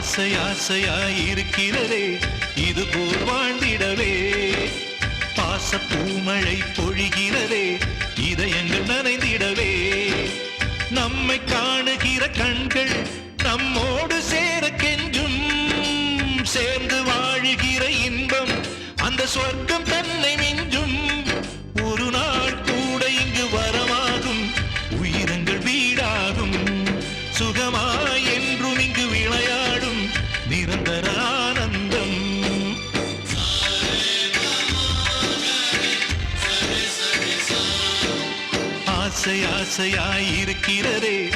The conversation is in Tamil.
ஆசை ஆசையாயிருக்கிறதே இது போல் வாழ்ந்திடவே. பாச பூமழை பொழிகிறதே இதயங்கள் நனைந்திடவே. நம்மை காணுகிற கண்கள் நம்மோடு சேர கெஞ்சும். சேர்ந்து வாழுகிற இன்பம் அந்த சொர்க்கம் தன்னை மிஞ்சும். ஒரு நாள் கூட இங்கு வரமாகும் உயிரங்கள் வீடாகும். சுகமாய் என்றும் இங்கு விளையாடும் நிரந்தர ஆனந்தம். ஆசை ஆசையாயிருக்கிறதே